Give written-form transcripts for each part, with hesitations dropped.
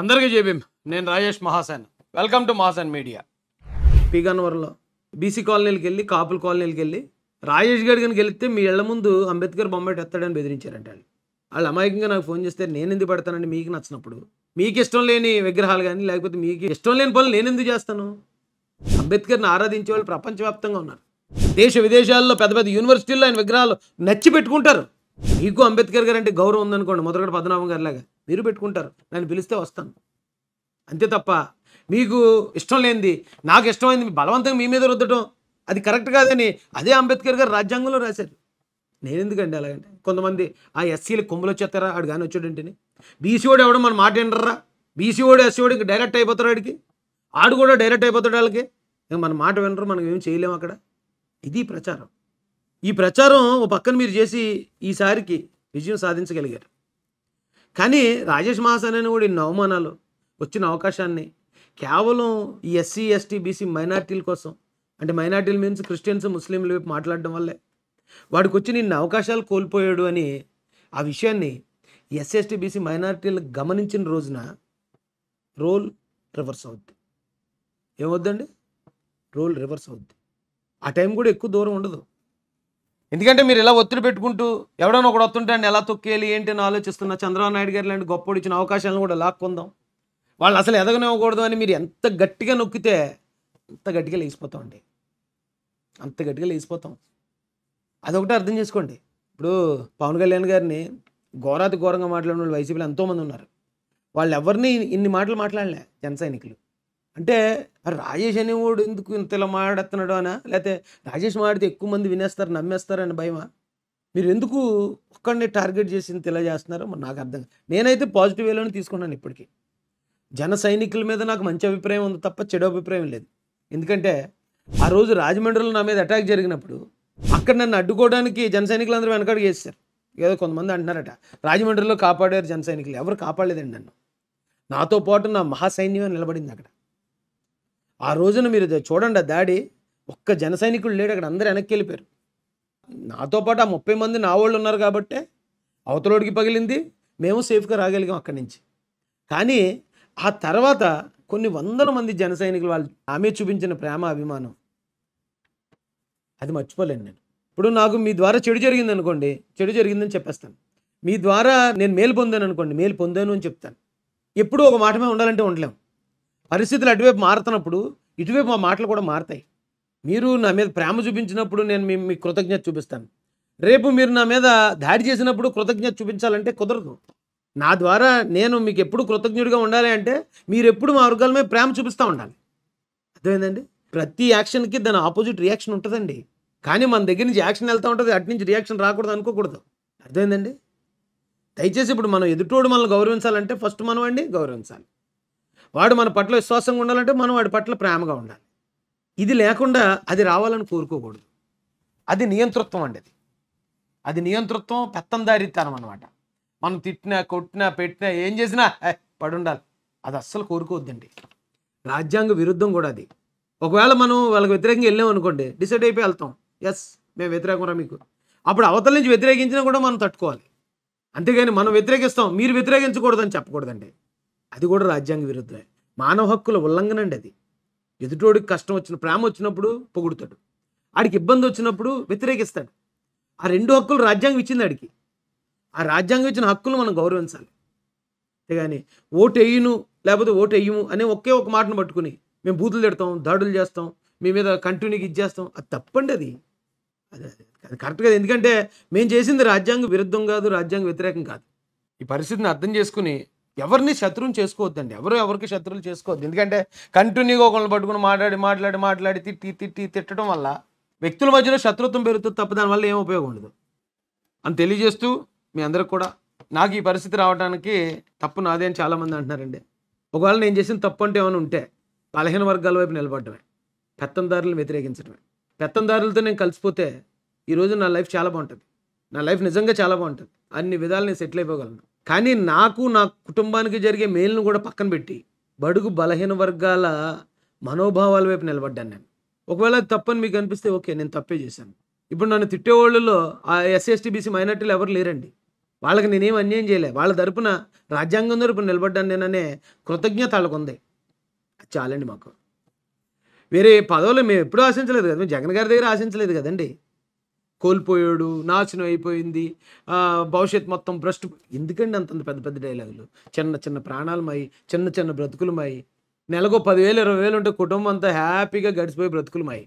అందరికీ జేబీఎం. నేను Rajesh Mahasen. Welcome to Mahasen media. పీగన్నవరంలో బీసీ కాలనీకి వెళ్ళి కాపుల కాలనీకి వెళ్ళి రాజేష్ గారి కానీ గెలిస్తే మీ ఇళ్ల ముందు అంబేద్కర్ బొమ్మ ఎత్తాడని బెదిరించారంట. వాళ్ళు అమాయకంగా నాకు ఫోన్ చేస్తే నేను ఎందుకు పెడతానండి, మీకు నచ్చినప్పుడు మీకు ఇష్టం లేని విగ్రహాలు కానీ లేకపోతే మీకు ఇష్టం లేని పనులు నేను ఎందుకు చేస్తాను? అంబేద్కర్ని ఆరాధించే వాళ్ళు ప్రపంచవ్యాప్తంగా ఉన్నారు. దేశ విదేశాల్లో పెద్ద పెద్ద యూనివర్సిటీల్లో ఆయన విగ్రహాలు నచ్చి పెట్టుకుంటారు. మీకు అంబేద్కర్ గారు అంటే గౌరవం ఉందనుకోండి, మొదలగడ పద్మనాభం గారి లాగా మీరు పెట్టుకుంటారు. నన్ను పిలిస్తే వస్తాను, అంతే తప్ప మీకు ఇష్టం లేనిది నాకు ఇష్టమైంది బలవంతంగా మీ మీద రుద్దటం అది కరెక్ట్ కాదని అదే అంబేద్కర్ గారు రాజ్యాంగంలో రాశారు. నేను ఎందుకండి అలాగంటే కొంతమంది ఆ ఎస్సీలు కొమ్ములు వచ్చేస్తారా ఆడు కానీ వచ్చాడంటేని బీసీఓడు ఎవడో మన మాట వినరా, బీసీఓడు ఎస్సీఓడు ఇంకా డైరెక్ట్ అయిపోతాడు, ఆడికి ఆడు కూడా డైరెక్ట్ అయిపోతాడు. వాళ్ళకి ఇంకా మన మాట వినరు, మనం ఏం చేయలేము అక్కడ. ఇది ప్రచారం. ఈ ప్రచారం ఓ పక్కన మీరు చేసి ఈసారికి విజయం సాధించగలిగారు. కానీ రాజేష్ మహాసేన్ అని కూడా ఇన్ని అవమానాలు వచ్చిన అవకాశాన్ని కేవలం ఈ ఎస్సీ ఎస్టీ బీసీ మైనార్టీల కోసం, అంటే మైనార్టీలు మీన్స్ క్రిస్టియన్స్ ముస్లింల వైపు మాట్లాడడం వల్లే వాడికి వచ్చిన ఇన్ని అవకాశాలు కోల్పోయాడు అని ఆ విషయాన్ని ఎస్సీ ఎస్టీ బీసీ మైనార్టీలు గమనించిన రోజున రోల్ రివర్స్ అవుద్ది. ఏమవుద్దండి? రోల్ రివర్స్ అవుద్ది. ఆ టైం కూడా ఎక్కువ దూరం ఉండదు. ఎందుకంటే మీరు ఇలా ఒత్తిడి పెట్టుకుంటూ ఎవడైనా ఒకడు వస్తుంటే అండి ఎలా తొక్కేయాలి ఏంటి అని ఆలోచిస్తున్న చంద్రబాబు నాయుడు గారు లాంటి గొప్పడు ఇచ్చిన అవకాశాలను కూడా లాక్కుందాం, వాళ్ళు అసలు ఎదగనివ్వకూడదు అని మీరు ఎంత గట్టిగా నొక్కితే అంత గట్టిగా లేచిపోతామండి, అంత గట్టిగా లేచిపోతాం. అదొకటి అర్థం చేసుకోండి. ఇప్పుడు పవన్ కళ్యాణ్ గారిని ఘోరాతి ఘోరంగా మాట్లాడిన వాళ్ళు వైసీపీలో ఎంతోమంది ఉన్నారు. వాళ్ళు ఎవరిని ఇన్ని మాటలు మాట్లాడలే జన సైనికులు. అంటే రాజేష్ అనేవాడు ఎందుకు ఇంత ఇలా మాట్లాడుతున్నాడు అనా, లేకపోతే రాజేష్ మాట్లాడితే ఎక్కువ మంది వినేస్తారు నమ్మేస్తారని భయమా? మీరు ఎందుకు ఒక్కడిని టార్గెట్ చేసి ఇంత ఇలా చేస్తున్నారో మరి నాకు అర్థం కాదు. నేనైతే పాజిటివ్ వేలోనే తీసుకున్నాను. ఇప్పటికీ జన సైనికుల మీద నాకు మంచి అభిప్రాయం ఉంది తప్ప చెడు అభిప్రాయం లేదు. ఎందుకంటే ఆ రోజు రాజమండ్రిలో నా మీద అటాక్ జరిగినప్పుడు అక్కడ నన్ను అడ్డుకోవడానికి జన సైనికులు అందరూ వెనకడుగు చేశారు. ఏదో కొంతమంది అంటున్నారట రాజమండ్రిలో కాపాడారు జన సైనికులు. ఎవరు కాపాడలేదండి నన్ను. నాతో పాటు నా మహాసైన్యమే నిలబడింది అక్కడ. ఆ రోజున మీరు చూడండి, ఆ దాడి ఒక్క జన సైనికుడు లేడు అక్కడ, అందరూ వెనక్కి వెళ్ళిపోయారు. నాతో పాటు ఆ 30 మంది నా వాళ్ళు ఉన్నారు కాబట్టే అవతలోడికి పగిలింది, మేము సేఫ్గా రాగలిగాం అక్కడి నుంచి. కానీ ఆ తర్వాత కొన్ని వందల మంది జన సైనికులు వాళ్ళు ఆమె చూపించిన ప్రేమ అభిమానం అది మర్చిపోలేను నేను. ఇప్పుడు నాకు మీ ద్వారా చెడు జరిగింది అనుకోండి, చెడు జరిగిందని చెప్పేస్తాను. మీ ద్వారా నేను మేలు పొందాను అనుకోండి, మేలు పొందాను అని చెప్తాను. ఎప్పుడూ ఒక మాట మీద ఉండాలంటే ఉండలేము. పరిస్థితులు అటువైపు మారుతున్నప్పుడు ఇటువైపు మా మాటలు కూడా మారుతాయి. మీరు నా మీద ప్రేమ చూపించినప్పుడు నేను మీకు కృతజ్ఞత చూపిస్తాను. రేపు మీరు నా మీద దాడి చేసినప్పుడు కృతజ్ఞత చూపించాలంటే కుదరదు. నా ద్వారా నేను మీకు ఎప్పుడు కృతజ్ఞుడిగా ఉండాలి అంటే మీరు ఎప్పుడు మా వర్గాల మీద ప్రేమ చూపిస్తూ ఉండాలి. అర్థమైందండి? ప్రతి యాక్షన్కి దాని ఆపోజిట్ రియాక్షన్ ఉంటుందండి. కానీ మన దగ్గర నుంచి యాక్షన్ వెళ్తూ ఉంటుంది, అటు నుంచి రియాక్షన్ రాకూడదు అనుకోకూడదు. అర్థమైందండి? దయచేసి ఇప్పుడు మనం ఎదుటోడు మనల్ని గౌరవించాలంటే ఫస్ట్ మనం వాడిని గౌరవించాలి. వాడు మన పట్ల విశ్వాసంగా ఉండాలంటే మనం వాడి పట్ల ప్రేమగా ఉండాలి. ఇది లేకుండా అది రావాలని కోరుకోకూడదు. అది నియంతృత్వం అండి. అది నియంతృత్వం, పెత్తందారితనం అనమాట. మనం తిట్టినా కొట్టినా పెట్టినా ఏం చేసినా పడుండాలి, అది అస్సలు కోరుకోవద్దండి. రాజ్యాంగ విరుద్ధం కూడా అది. ఒకవేళ మనం వాళ్ళకి వ్యతిరేకంగా వెళ్ళాం అనుకోండి, డిసైడ్ అయిపోయి వెళ్తాం, ఎస్ మేము వ్యతిరేకం మీకు, అప్పుడు అవతల నుంచి వ్యతిరేకించినా కూడా మనం తట్టుకోవాలి. అంతేగాని మనం వ్యతిరేకిస్తాం మీరు వ్యతిరేకించకూడదని చెప్పకూడదండి. అది కూడా రాజ్యాంగ విరుద్ధమే, మానవ హక్కుల ఉల్లంఘన అండి అది. ఎదుటోడికి కష్టం వచ్చిన ప్రేమ వచ్చినప్పుడు పొగుడుతాడు, ఆడికి ఇబ్బంది వచ్చినప్పుడు వ్యతిరేకిస్తాడు. ఆ రెండు హక్కులు రాజ్యాంగం ఇచ్చింది ఆడికి. ఆ రాజ్యాంగం ఇచ్చిన హక్కులు మనం గౌరవించాలి. అంతేగాని ఓటు వేయను లేకపోతే ఓటు వేయము అనే ఒకే ఒక మాటను పట్టుకుని మేము బూతులు తిడతాం, దాడులు చేస్తాం, మీ మీద కంటిన్యూగా ఇచ్చేస్తాం, అది తప్పండి. అది అది కరెక్ట్ కాదు. ఎందుకంటే మేము చేసింది రాజ్యాంగ విరుద్ధం కాదు, రాజ్యాంగ వ్యతిరేకం కాదు. ఈ పరిస్థితిని అర్థం చేసుకుని ఎవరిని శత్రువుని చేసుకోవద్దండి. ఎవరికి శత్రువులు చేసుకోవద్దు. ఎందుకంటే కంటిన్యూగా ఒకళ్ళని పట్టుకుని మాట్లాడి తిట్టడం వల్ల వ్యక్తుల మధ్యలో శత్రుత్వం పెరుగుతుంది తప్ప దానివల్ల ఏం ఉపయోగం ఉండదు అని తెలియజేస్తూ మీ అందరికి కూడా నాకు ఈ పరిస్థితి రావడానికి తప్పు నాదే అని చాలామంది అంటున్నారండి. ఒకవేళ నేను చేసిన తప్పు అంటే ఏమైనా ఉంటే బలహీన వర్గాల వైపు నిలబడటమే, పెత్తందారులను వ్యతిరేకించడమే. పెత్తందారులతో నేను కలిసిపోతే ఈరోజు నా లైఫ్ చాలా బాగుంటుంది. నా లైఫ్ నిజంగా చాలా బాగుంటుంది, అన్ని విధాలు నేను సెటిల్ అయిపోగలను. కానీ నాకు నా కుటుంబానికి జరిగే మేలును కూడా పక్కన పెట్టి బడుగు బలహీన వర్గాల మనోభావాల వైపు నిలబడ్డాను నేను. ఒకవేళ అది తప్పని మీకు అనిపిస్తే ఓకే, నేను తప్పే చేశాను. ఇప్పుడు నన్ను తిట్టేవాళ్ళలో ఆ ఎస్సీ ఎస్టీ బీసీ మైనార్టీలు ఎవరు లేరండి. వాళ్ళకి నేనేం అన్యాయం చేయలే. వాళ్ళ తరపున రాజ్యాంగం తరపున నిలబడ్డాను నేననే కృతజ్ఞత వాళ్ళకుంది. అది చాలండి మాకు. వేరే పదవులు మేము ఎప్పుడూ ఆశించలేదు కదా. మేము జగన్ గారి దగ్గర ఆశించలేదు కదండి. కోల్పోయాడు, నాశనం అయిపోయింది, భవిష్యత్తు మొత్తం భ్రష్టు. ఎందుకండి అంతంత పెద్ద పెద్ద డైలాగులు? చిన్న చిన్న ప్రాణాలమై, చిన్న చిన్న బ్రతుకులమై, నెలకు 10,000 20,000 ఉంటే కుటుంబం అంతా హ్యాపీగా గడిచిపోయే బ్రతుకులమై.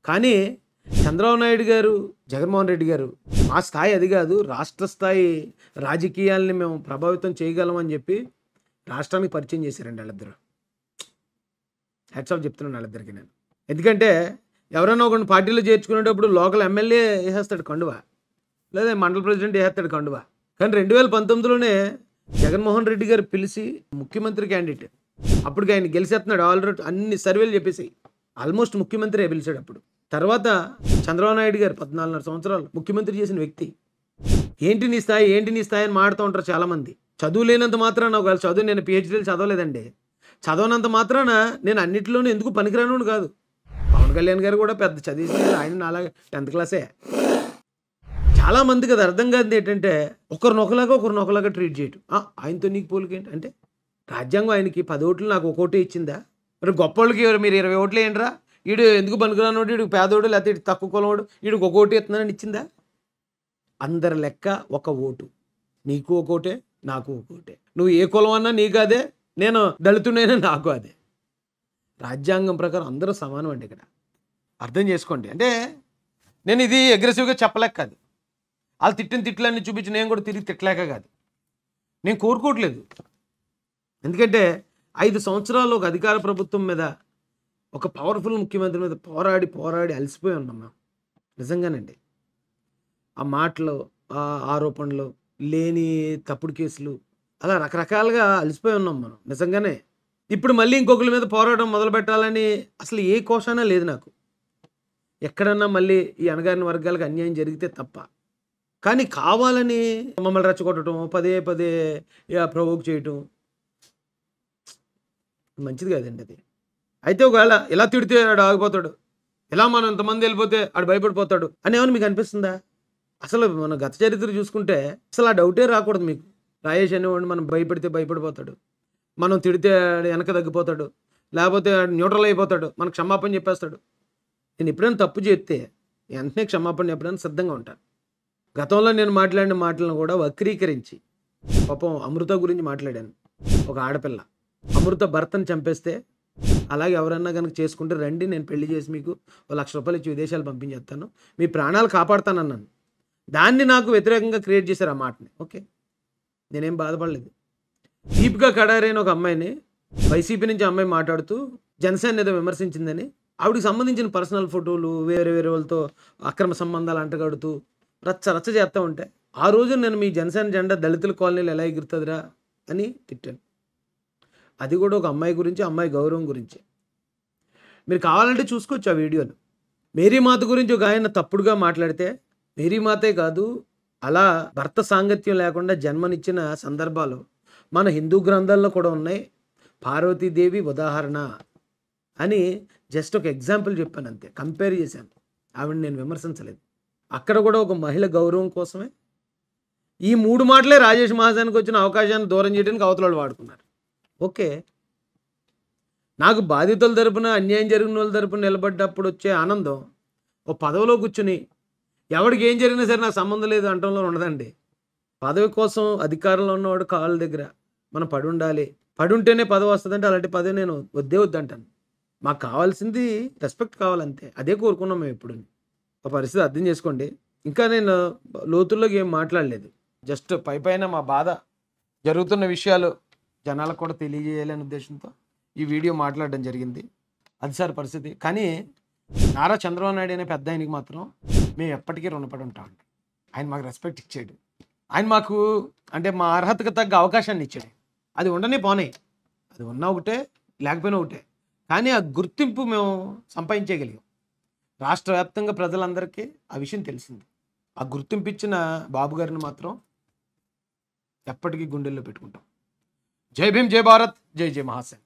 కానీ చంద్రబాబు నాయుడు గారు, జగన్మోహన్ రెడ్డి గారు, మా స్థాయి అది కాదు, రాష్ట్ర స్థాయి రాజకీయాల్ని మేము ప్రభావితం చేయగలమని చెప్పి రాష్ట్రానికి పరిచయం చేశారండి వాళ్ళిద్దరు. హ్యాట్స్ ఆఫ్ చెప్తున్నాను వాళ్ళిద్దరికి నేను. ఎందుకంటే ఎవరైనా ఒకరిని పార్టీలో చేర్చుకునేటప్పుడు లోకల్ ఎమ్మెల్యే వేసేస్తాడు కండువా, లేదా మండల ప్రెసిడెంట్ వేసేస్తాడు కండువా. కానీ 2019లోనే జగన్మోహన్ రెడ్డి గారు పిలిచి ముఖ్యమంత్రి క్యాండిడేట్, అప్పటికి ఆయన గెలిచేస్తున్నాడు ఆల్రెడీ, అన్ని సర్వేలు చెప్పేసి ఆల్మోస్ట్ ముఖ్యమంత్రి పిలిచాడు అప్పుడు. తర్వాత చంద్రబాబు నాయుడు గారు 14.5 సంవత్సరాలు ముఖ్యమంత్రి చేసిన వ్యక్తి. ఏంటి నీ స్థాయి, ఏంటి నీ స్థాయి అని మాడుతూ ఉంటారు చాలామంది. చదువు లేనంత మాత్రాన, ఒకవేళ చదువు, నేను PhDలు చదవలేదండి, చదవనంత మాత్రాన నేను అన్నింటిలోనూ ఎందుకు పనికిరాను కాదు. పవన్ కళ్యాణ్ గారు కూడా పెద్ద చదివేసి ఆయన అలాగే 10th క్లాసే. చాలామందికి అది అర్థం కాదు. ఏంటంటే ఒకరినొకలాగా ట్రీట్ చేయటం. ఆయనతో నీకు పోలికేంటి అంటే, రాజ్యాంగం ఆయనకి 10 ఓట్లు, నాకు 1 ఓటే ఇచ్చిందా? మరి గొప్పోళ్ళకి మీరు 20 ఓట్లు ఏంట్రా, వీడు ఎందుకు పనికిరానోడు, వీడు పేదోడు, లేకపోతే ఇటు తక్కువ కులవాడు, వీడికి 1 ఓటు ఇస్తున్నానని ఇచ్చిందా? అందరి లెక్క 1 ఓటు. నీకు 1 ఓటే, నాకు 1 ఓటే. నువ్వు ఏ కులం అన్నా నీకు అదే, నేను దళితుడైనా నాకు అదే. రాజ్యాంగం ప్రకారం అందరూ సమానం అండి. ఇక్కడ అర్థం చేసుకోండి. అంటే నేను ఇది అగ్రెసివ్గా చెప్పలేక కాదు, వాళ్ళు తిట్టిన తిట్లన్నీ చూపించి నేను కూడా తిరిగి తిట్టలేక కాదు, నేను కోరుకోవట్లేదు. ఎందుకంటే 5 సంవత్సరాలు ఒక అధికార ప్రభుత్వం మీద, ఒక పవర్ఫుల్ ముఖ్యమంత్రి మీద పోరాడి అలసిపోయి ఉన్నాం మేము. నిజంగానండి. ఆ మాటలు, ఆ ఆరోపణలు, లేని తప్పుడు కేసులు, అలా రకరకాలుగా అలసిపోయి ఉన్నాం మనం నిజంగానే. ఇప్పుడు మళ్ళీ ఇంకొకరి మీద పోరాటం మొదలు పెట్టాలని అసలు ఏ కోశానా లేదు నాకు. ఎక్కడన్నా మళ్ళీ ఈ అణగారిన వర్గాలకు అన్యాయం జరిగితే తప్ప. కానీ కావాలని మమ్మల్ని రెచ్చగొట్టడం, పదే ప్రవోక్ చేయటం మంచిది కాదండి అది. అయితే ఒకవేళ ఇలా తిడితే ఆడు ఆగిపోతాడు, ఇలా మనం ఇంతమంది వెళ్ళిపోతే ఆడు భయపడిపోతాడు అని ఏమన్నా మీకు అనిపిస్తుందా? అసలు మన గత చరిత్ర చూసుకుంటే అసలు ఆ డౌటే రాకూడదు మీకు. రాయేష్ అనేవాడిని మనం భయపడితే భయపడిపోతాడు, మనం తిడితే వెనక తగ్గిపోతాడు, లేకపోతే న్యూట్రల్ అయిపోతాడు, మనకు క్షమాపణ చెప్పేస్తాడు. నేను ఎప్పుడైనా తప్పు చేస్తే వెంటనే క్షమాపణ చెప్పడానికి సిద్ధంగా ఉంటాను. గతంలో నేను మాట్లాడిన మాటలను కూడా వక్రీకరించి, పాపం అమృత గురించి మాట్లాడాను. ఒక ఆడపిల్ల అమృత భర్తను చంపేస్తే, అలాగే ఎవరన్నా కనుక చేసుకుంటే రండి, నేను పెళ్లి చేసి మీకు 1,00,000 రూపాయలు ఇచ్చి విదేశాలు పంపించేస్తాను, మీ ప్రాణాలు కాపాడుతానన్నాను. దాన్ని నాకు వ్యతిరేకంగా క్రియేట్ చేశారు ఆ మాటని. ఓకే, నేనేం బాధపడలేదు. దీపికా కడారి అని ఒక అమ్మాయిని, వైసీపీ నుంచి అమ్మాయి మాట్లాడుతూ జనసేన ఏదో విమర్శించిందని, ఆవిడకి సంబంధించిన పర్సనల్ ఫోటోలు వేరే వాళ్ళతో అక్రమ సంబంధాలు అంటగడుతూ రచ్చ చేస్తూ ఉంటే, ఆ రోజు నేను మీ జనసేన జెండా దళితుల కాలనీలు ఎలా ఎగురుతుందిరా అని తిట్టాను. అది కూడా ఒక అమ్మాయి గురించి, అమ్మాయి గౌరవం గురించి. మీరు కావాలంటే చూసుకోవచ్చు ఆ వీడియోలు. మేరీమాత గురించి ఒక ఆయన తప్పుడుగా మాట్లాడితే, మేరీమాతే కాదు, అలా భర్త సాంగత్యం లేకుండా జన్మనిచ్చిన సందర్భాలు మన హిందూ గ్రంథాల్లో కూడా ఉన్నాయి. పార్వతీదేవి ఉదాహరణ అని జస్ట్ ఒక ఎగ్జాంపుల్ చెప్పాను అంతే, కంపేర్ చేశాను. ఆవిడని నేను విమర్శించలేదు. అక్కడ కూడా ఒక మహిళ గౌరవం కోసమే ఈ 3 మాటలే రాజేష్ మహాసేన్కి వచ్చిన అవకాశాన్ని దూరం చేయడానికి అవతల వాడుకున్నారు. ఓకే, నాకు బాధితుల తరపున, అన్యాయం జరిగిన వాళ్ళ తరపున నిలబడ్డప్పుడు వచ్చే ఆనందం ఓ పదవిలో కూర్చుని ఎవరికి ఏం జరిగినా సరే నాకు సంబంధం లేదు అంటంలో ఉండదండి. పదవి కోసం అధికారంలో ఉన్నవాడు కాళ్ళ దగ్గర మనం పడి ఉండాలి, పడి ఉంటేనే పదవి వస్తుందంటే అలాంటి పదవి నేను వద్దంటాను. మాకు కావాల్సింది రెస్పెక్ట్ కావాలంతే, అదే కోరుకున్నాం మేము ఎప్పుడు. ఆ పరిస్థితి అర్థం చేసుకోండి. ఇంకా నేను లోతుల్లోకి ఏం మాట్లాడలేదు, జస్ట్ పైన మా బాధ, జరుగుతున్న విషయాలు జనాలకు కూడా తెలియజేయాలనే ఉద్దేశంతో ఈ వీడియో మాట్లాడడం జరిగింది. అది సార్ పరిస్థితి. కానీ నారా చంద్రబాబు నాయుడు అనే పెద్ద ఆయనకి మాత్రం మేము ఎప్పటికీ రుణపడి ఉంటామండి. ఆయన మాకు రెస్పెక్ట్ ఇచ్చాడు, ఆయన మాకు అంటే మా అర్హతకు తగ్గ అవకాశాన్ని ఇచ్చాడు. అది ఉండనే పోనే, అది ఉన్నా ఒకటే లేకపోయినా ఒకటే, కానీ ఆ గుర్తింపు మేము సంపాదించగలిగాం. రాష్ట్ర వ్యాప్తంగా ప్రజలందరికీ ఆ విషయం తెలిసింది. ఆ గుర్తింపు ఇచ్చిన బాబు గారిని మాత్రం ఎప్పటికీ గుండెల్లో పెట్టుకుంటాం. జై భీమ్, జై భారత్, జై జై మహాసేన్.